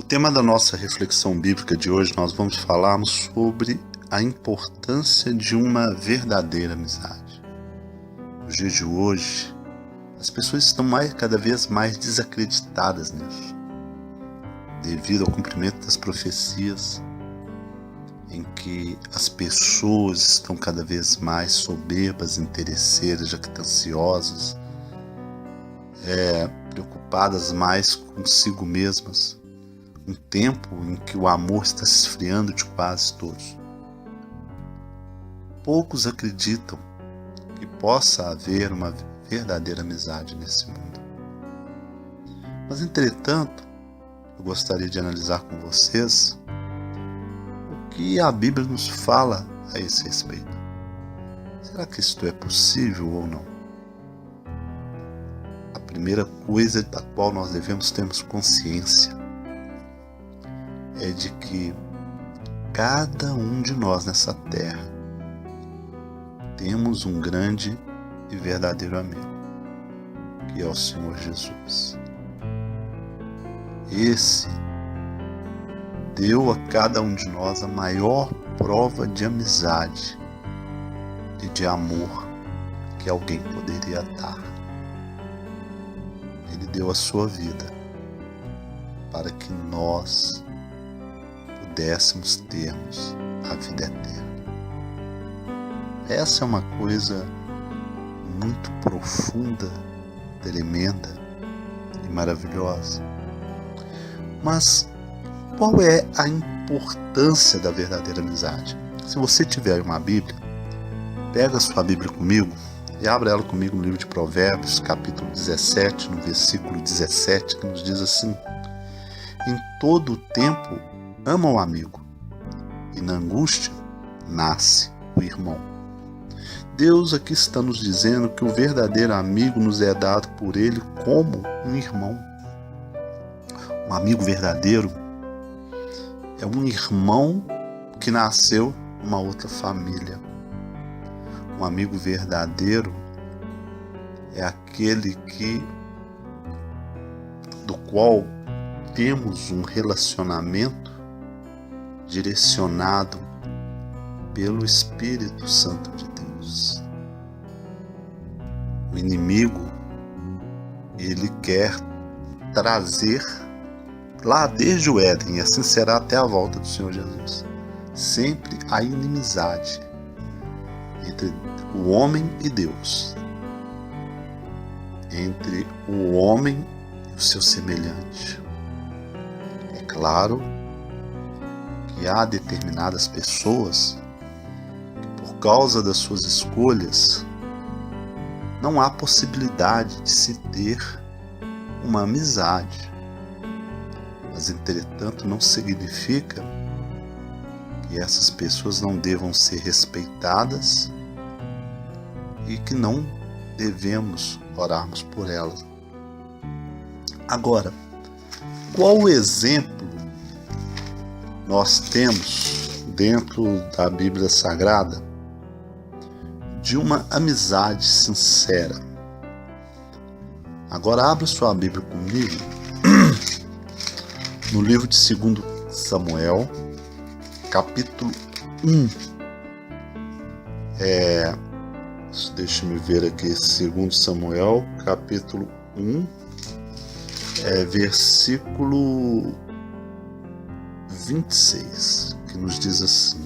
tema da nossa reflexão bíblica de hoje, nós vamos falar sobre a importância de uma verdadeira amizade. Nos dias de hoje, as pessoas estão cada vez mais desacreditadas nisso, devido ao cumprimento das profecias, em que as pessoas estão cada vez mais soberbas, interesseiras, jactanciosas, preocupadas mais consigo mesmas, um tempo em que o amor está se esfriando de quase todos. Poucos acreditam que possa haver uma verdadeira amizade nesse mundo. Mas, entretanto, eu gostaria de analisar com vocês o que a Bíblia nos fala a esse respeito. Será que isto é possível ou não? A primeira coisa da qual nós devemos termos consciência é de que cada um de nós nessa terra temos um grande e verdadeiro amigo, que é o Senhor Jesus. Esse deu a cada um de nós a maior prova de amizade e de amor que alguém poderia dar. Ele deu a sua vida para que nós pudéssemos termos a vida eterna. Essa é uma coisa muito profunda, tremenda e maravilhosa. Mas qual é a importância da verdadeira amizade? Se você tiver uma Bíblia, pega a sua Bíblia comigo e abra ela comigo no livro de Provérbios, capítulo 17, no versículo 17, que nos diz assim: em todo o tempo ama o amigo, e na angústia nasce o irmão. Deus aqui está nos dizendo que o verdadeiro amigo nos é dado por Ele como um irmão. Um amigo verdadeiro é um irmão que nasceu numa outra família. Um amigo verdadeiro é aquele do qual temos um relacionamento direcionado pelo Espírito Santo de Deus. O inimigo, ele quer trazer lá desde o Éden, e assim será até a volta do Senhor Jesus, sempre a inimizade entre o homem e Deus, entre o homem e o seu semelhante. É claro que há determinadas pessoas que, por causa das suas escolhas, não há possibilidade de se ter uma amizade. Mas, entretanto, não significa que essas pessoas não devam ser respeitadas e que não devemos orarmos por elas. Agora, qual exemplo nós temos dentro da Bíblia Sagrada de uma amizade sincera? Agora abra sua Bíblia comigo no livro de 2 Samuel, capítulo 1. Deixa-me ver aqui, 2 Samuel, capítulo 1, versículo 26, que nos diz assim: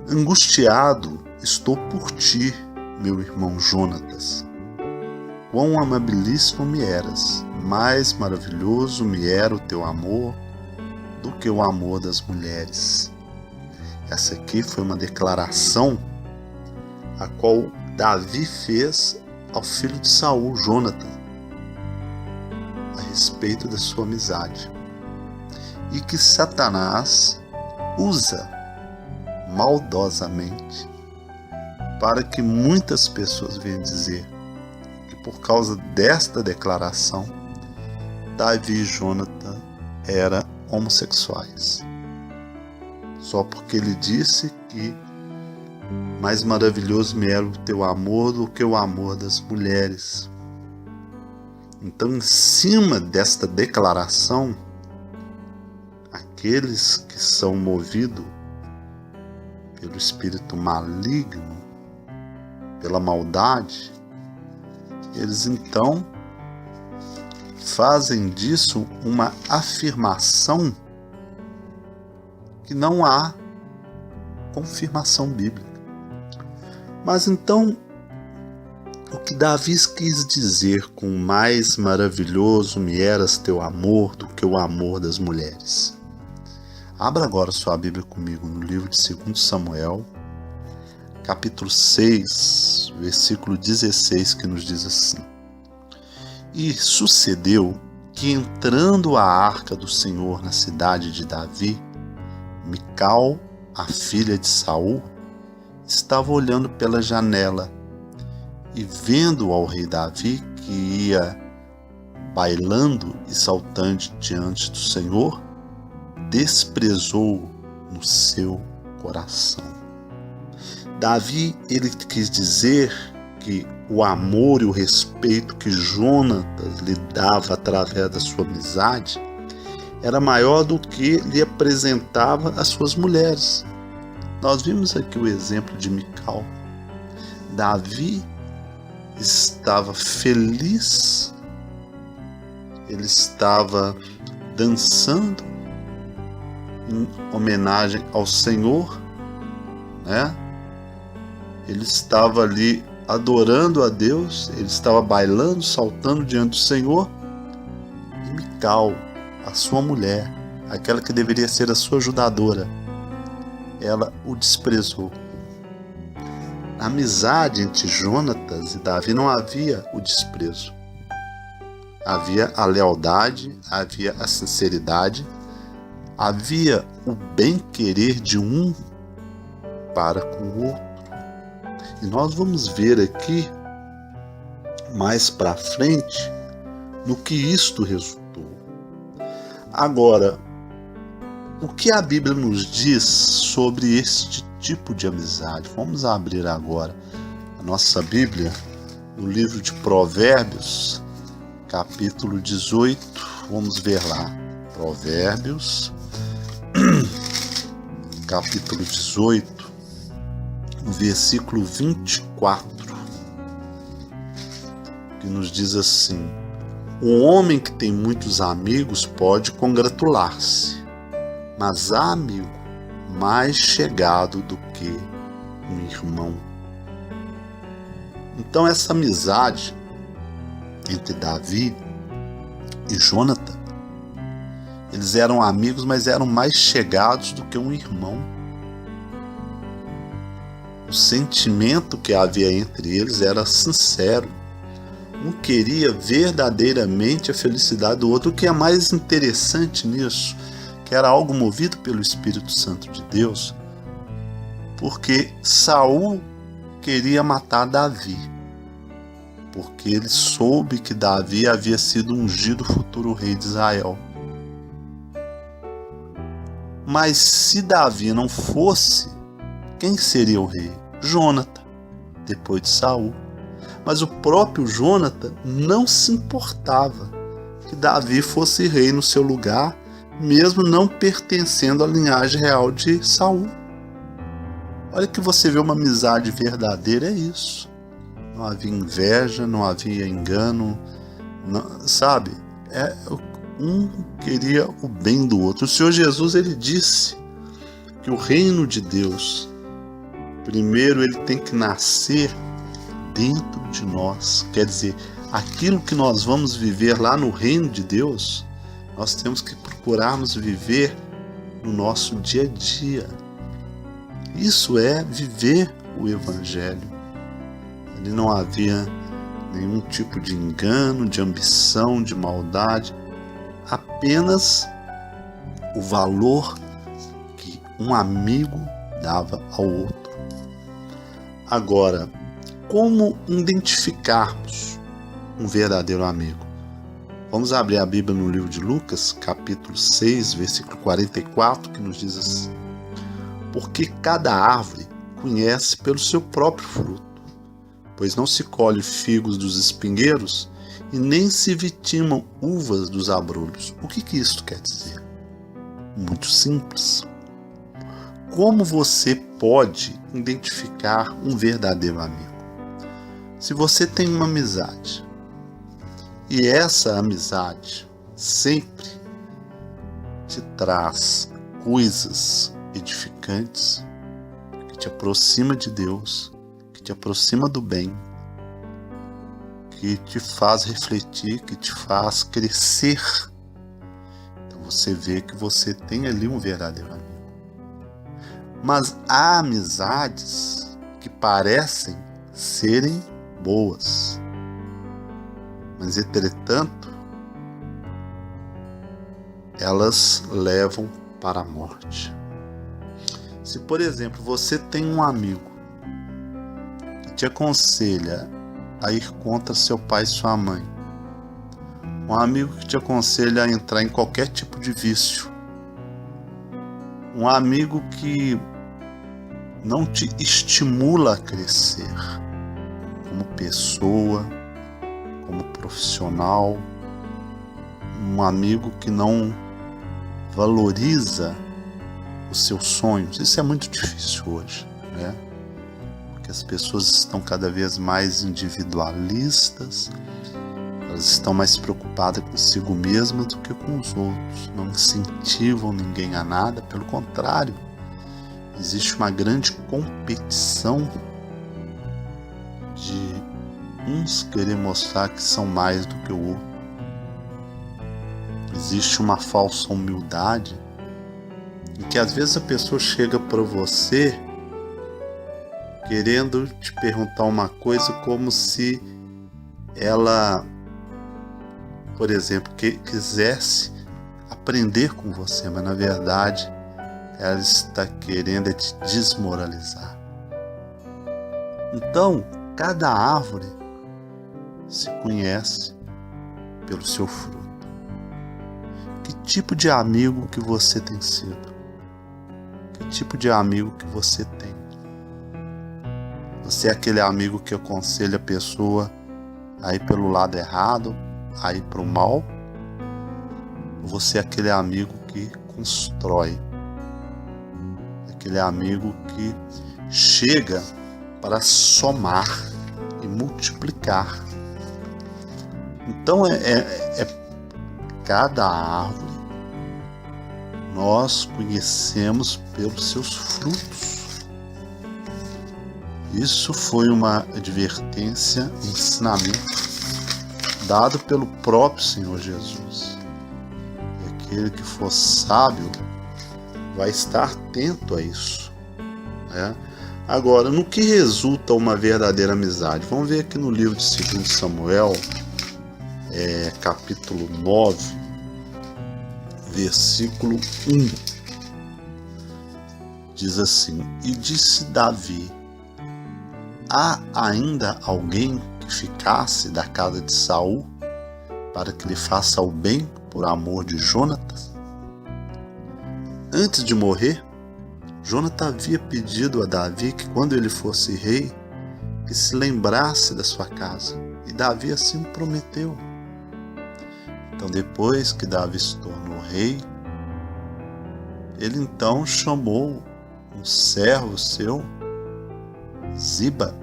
angustiado estou por ti, meu irmão Jonatas. Quão amabilíssimo me eras, mais maravilhoso me era o teu amor do que o amor das mulheres. Essa aqui foi uma declaração a qual Davi fez ao filho de Saul, Jonatan, a respeito da sua amizade, e que Satanás usa maldosamente para que muitas pessoas venham dizer que, por causa desta declaração, Davi e Jonatan eram homossexuais, só porque ele disse que mais maravilhoso me era o teu amor do que o amor das mulheres. Então, em cima desta declaração, aqueles que são movidos pelo espírito maligno, pela maldade, eles então fazem disso uma afirmação que não há confirmação bíblica. Mas então, o que Davi quis dizer com mais maravilhoso me eras teu amor do que o amor das mulheres? Abra agora sua Bíblia comigo no livro de 2 Samuel, capítulo 6, versículo 16, que nos diz assim: E sucedeu que, entrando a arca do Senhor na cidade de Davi, Mical, a filha de Saul, estava olhando pela janela e, vendo ao rei Davi que ia bailando e saltando diante do Senhor, desprezou no seu coração. Davi, ele quis dizer que o amor e o respeito que Jonatas lhe dava através da sua amizade era maior do que lhe apresentava as suas mulheres. Nós vimos aqui o exemplo de Mical. Davi estava feliz, ele estava dançando em homenagem ao Senhor, né? Ele estava ali adorando a Deus, ele estava bailando, saltando diante do Senhor. E Mical, a sua mulher, aquela que deveria ser a sua ajudadora, ela o desprezou. Na amizade entre Jonatas e Davi não havia o desprezo. Havia a lealdade, havia a sinceridade, havia o bem-querer de um para com o outro. E nós vamos ver aqui, mais para frente, no que isto resultou. Agora, o que a Bíblia nos diz sobre este tipo de amizade? Vamos abrir agora a nossa Bíblia no livro de Provérbios, capítulo 18. Vamos ver lá. Provérbios, capítulo 18, no versículo 24, que nos diz assim: O homem que tem muitos amigos pode congratular-se, mas há amigo mais chegado do que um irmão. Então essa amizade entre Davi e Jonatã, eles eram amigos, mas eram mais chegados do que um irmão. O sentimento que havia entre eles era sincero. Um queria verdadeiramente a felicidade do outro. O que é mais interessante nisso, que era algo movido pelo Espírito Santo de Deus, porque Saul queria matar Davi, porque ele soube que Davi havia sido ungido futuro rei de Israel. Mas se Davi não fosse, quem seria o rei? Jonatã, depois de Saul. Mas o próprio Jonatã não se importava que Davi fosse rei no seu lugar, mesmo não pertencendo à linhagem real de Saul. Olha que você vê uma amizade verdadeira, é isso. Não havia inveja, não havia engano, não, sabe? Um queria o bem do outro. O Senhor Jesus, ele disse que o reino de Deus, primeiro ele tem que nascer dentro de nós. Quer dizer, aquilo que nós vamos viver lá no reino de Deus, nós temos que procurarmos viver no nosso dia a dia. Isso é viver o Evangelho. Ali não havia nenhum tipo de engano, de ambição, de maldade, apenas o valor que um amigo dava ao outro. Agora, como identificarmos um verdadeiro amigo? Vamos abrir a Bíblia no livro de Lucas, capítulo 6, versículo 44, que nos diz assim: Porque cada árvore conhece pelo seu próprio fruto, pois não se colhe figos dos espinheiros e nem se vitimam uvas dos abrolhos. O que isto quer dizer? muito simples. Como você pode identificar um verdadeiro amigo? Se você tem uma amizade e essa amizade sempre te traz coisas edificantes, que te aproxima de Deus, que te aproxima do bem, que te faz refletir, que te faz crescer, então você vê que você tem ali um verdadeiro amigo. Mas há amizades que parecem serem boas, mas entretanto elas levam para a morte. Se, por exemplo, você tem um amigo que te aconselha a ir contra seu pai e sua mãe, um amigo que te aconselha a entrar em qualquer tipo de vício, um amigo que não te estimula a crescer como pessoa, como profissional, um amigo que não valoriza os seus sonhos. Isso é muito difícil hoje, né? Porque as pessoas estão cada vez mais individualistas, elas estão mais preocupadas consigo mesmas do que com os outros, não incentivam ninguém a nada, pelo contrário, existe uma grande competição de uns querer mostrar que são mais do que o outro. Existe uma falsa humildade em que às vezes a pessoa chega para você querendo te perguntar uma coisa como se ela, por exemplo, quisesse aprender com você, mas na verdade ela está querendo te desmoralizar. Então, cada árvore se conhece pelo seu fruto. Que tipo de amigo que você tem sido? Que tipo de amigo que você tem? Você é aquele amigo que aconselha a pessoa a ir pelo lado errado, a ir para o mal? Ou você é aquele amigo que constrói? Aquele amigo que chega para somar e multiplicar. Então cada árvore nós conhecemos pelos seus frutos. Isso foi uma advertência, um ensinamento dado pelo próprio Senhor Jesus. E aquele que for sábio vai estar atento a isso, né? Agora, no que resulta uma verdadeira amizade? Vamos ver aqui no livro de 2 Samuel, capítulo 9, versículo 1. Diz assim: E disse Davi: há ainda alguém que ficasse da casa de Saul para que lhe faça o bem por amor de Jonatas? Antes de morrer, Jonatas havia pedido a Davi que quando ele fosse rei, que se lembrasse da sua casa, e Davi assim prometeu. Então, depois que Davi se tornou rei, ele então chamou um servo seu, Ziba,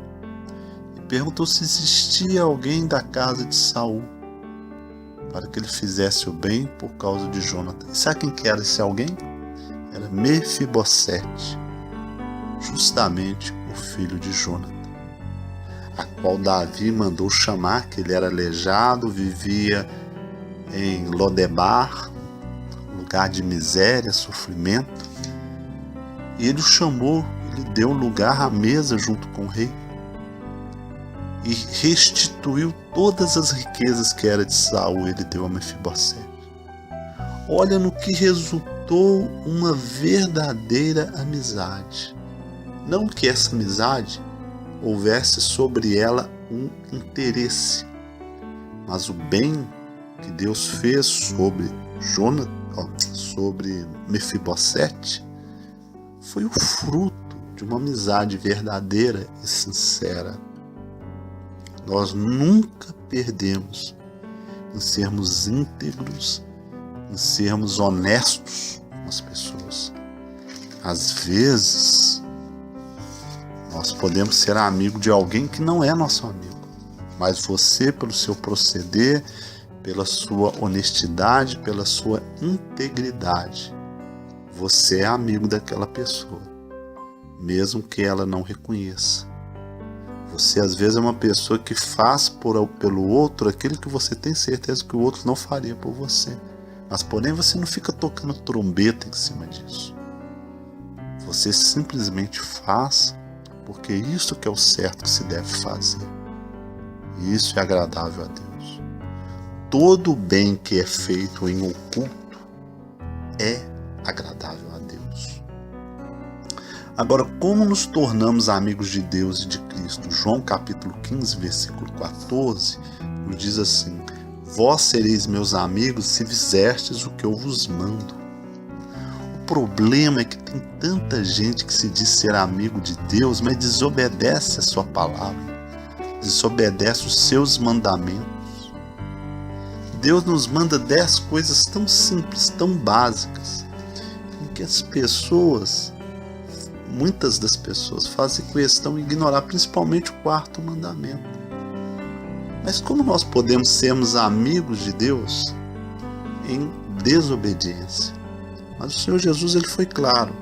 e perguntou se existia alguém da casa de Saul para que ele fizesse o bem por causa de Jonatas. E sabe quem que era esse alguém? Era Mefibosete, justamente o filho de Jonatas, a qual Davi mandou chamar, que ele era aleijado, vivia em Lodebar, lugar de miséria, sofrimento, e ele o chamou, ele deu lugar à mesa junto com o rei e restituiu todas as riquezas que era de Saul, ele deu a Mefibosete. Olha no que resultou uma verdadeira amizade. Não que essa amizade houvesse sobre ela um interesse, mas o bem que Deus fez sobre Mefibosete foi o fruto de uma amizade verdadeira e sincera. Nós nunca perdemos em sermos íntegros, em sermos honestos com as pessoas. Às vezes, nós podemos ser amigo de alguém que não é nosso amigo, mas você, pelo seu proceder, pela sua honestidade, pela sua integridade, você é amigo daquela pessoa, mesmo que ela não reconheça. Você às vezes é uma pessoa que faz pelo outro aquilo que você tem certeza que o outro não faria por você. Mas porém você não fica tocando trombeta em cima disso. Você simplesmente faz porque isso que é o certo que se deve fazer. E isso é agradável a Deus. Todo bem que é feito em oculto é agradável a Deus. Agora, como nos tornamos amigos de Deus e de Cristo? João capítulo 15, versículo 14, nos diz assim: vós sereis meus amigos se fizerdes o que eu vos mando. O problema é que tem tanta gente que se diz ser amigo de Deus, mas desobedece a sua palavra, desobedece os seus mandamentos. Deus nos manda 10 coisas tão simples, tão básicas, em que muitas das pessoas fazem questão de ignorar, principalmente o 4º mandamento. Mas como nós podemos sermos amigos de Deus em desobediência? Mas o Senhor Jesus ele foi claro: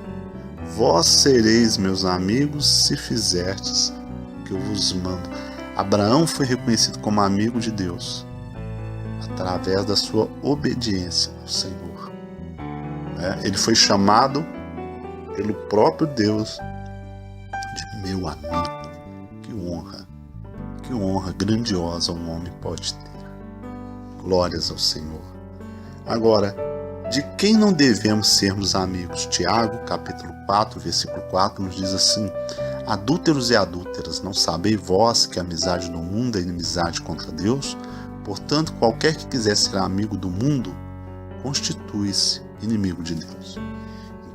vós sereis meus amigos se fizerdes o que eu vos mando. Abraão foi reconhecido como amigo de Deus através da sua obediência ao Senhor. Ele foi chamado pelo próprio Deus de meu amigo. Que honra grandiosa um homem pode ter. Glórias ao Senhor. Agora, de quem não devemos sermos amigos? Tiago, capítulo 4, versículo 4, nos diz assim: adúlteros e adúlteras, não sabeis vós que a amizade do mundo é inimizade contra Deus? Portanto, qualquer que quiser ser amigo do mundo, constitui-se inimigo de Deus.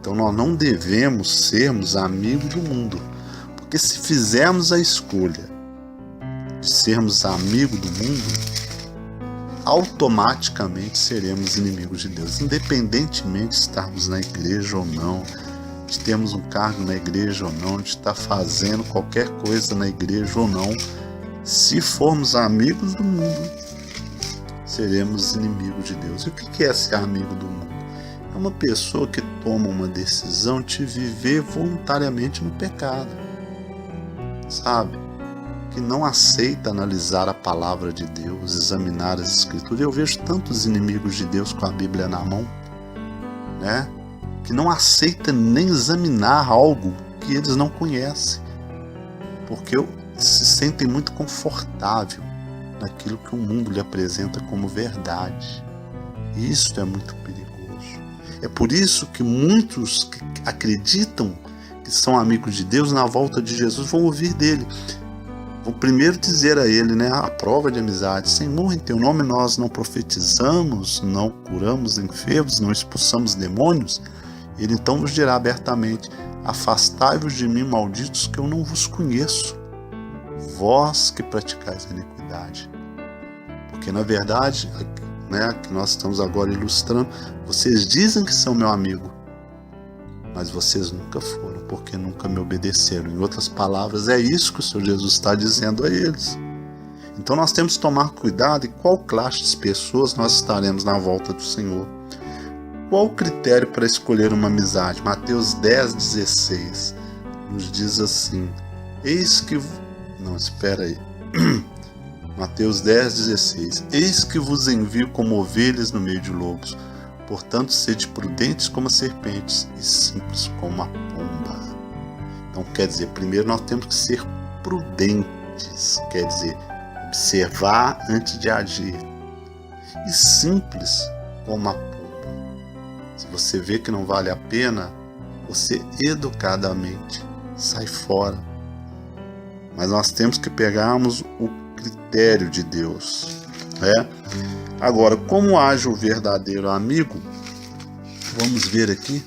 Então nós não devemos sermos amigos do mundo, porque se fizermos a escolha de sermos amigos do mundo, automaticamente seremos inimigos de Deus, independentemente de estarmos na igreja ou não, de termos um cargo na igreja ou não, de estar fazendo qualquer coisa na igreja ou não. Se formos amigos do mundo, seremos inimigos de Deus. E o que é ser amigo do mundo? É uma pessoa que toma uma decisão de viver voluntariamente no pecado, sabe? Que não aceita analisar a palavra de Deus, examinar as Escrituras. Eu vejo tantos inimigos de Deus com a Bíblia na mão, né? Que não aceita nem examinar algo que eles não conhecem, porque se sentem muito confortável naquilo que o mundo lhe apresenta como verdade. E isso é muito perigoso. É por isso que muitos que acreditam que são amigos de Deus, na volta de Jesus vão ouvir dele. Vou primeiro dizer a ele, né, a prova de amizade: Senhor, em teu nome nós não profetizamos, não curamos enfermos, não expulsamos demônios. Ele então vos dirá abertamente: afastai-vos de mim, malditos, que eu não vos conheço, vós que praticais a iniquidade. Porque na verdade, né, que nós estamos agora ilustrando, vocês dizem que são meu amigo, mas vocês nunca foram, porque nunca me obedeceram. Em outras palavras, é isso que o Senhor Jesus está dizendo a eles. Então nós temos que tomar cuidado em qual classe de pessoas nós estaremos na volta do Senhor. Qual o critério para escolher uma amizade? Mateus 10,16 nos diz assim: Mateus 10,16: eis que vos envio como ovelhas no meio de lobos. Portanto, sede prudentes como as serpentes e simples como a pomba. Então, quer dizer, primeiro nós temos que ser prudentes, quer dizer, observar antes de agir. E simples como a pomba. Se você vê que não vale a pena, você educadamente sai fora. Mas nós temos que pegarmos o critério de Deus, né? Agora, como age o verdadeiro amigo? Vamos ver aqui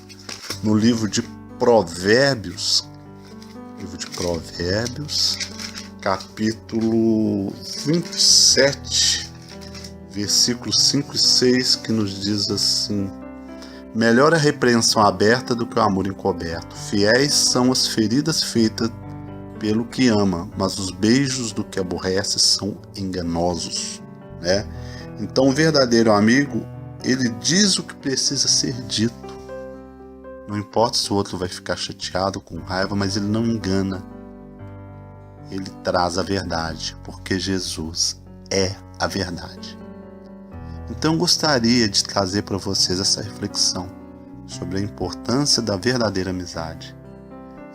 no livro de Provérbios, capítulo 27, versículos 5 e 6, que nos diz assim: Melhor a repreensão aberta do que o amor encoberto. Fiéis são as feridas feitas pelo que ama, mas os beijos do que aborrece são enganosos, né? Então, o verdadeiro amigo, ele diz o que precisa ser dito. Não importa se o outro vai ficar chateado, com raiva, mas ele não engana. Ele traz a verdade, porque Jesus é a verdade. Então, eu gostaria de trazer para vocês essa reflexão sobre a importância da verdadeira amizade.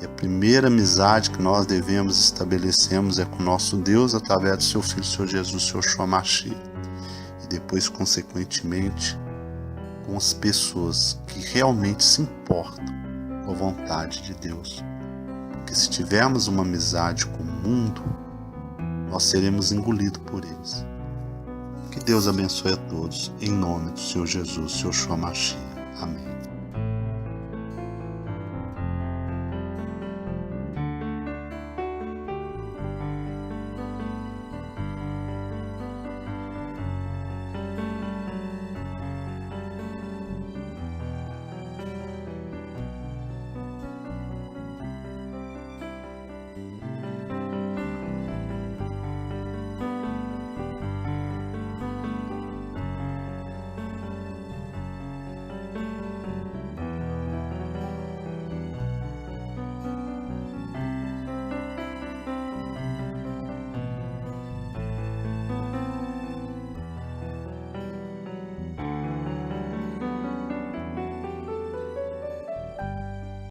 E a primeira amizade que nós devemos estabelecermos é com o nosso Deus através do seu Filho, seu Jesus, seu Yeshua Mashiach. E depois, consequentemente, com as pessoas que realmente se importam com a vontade de Deus. Porque se tivermos uma amizade com o mundo, nós seremos engolidos por eles. Que Deus abençoe a todos, em nome do Senhor Jesus, seu Yeshua Mashiach. Amém.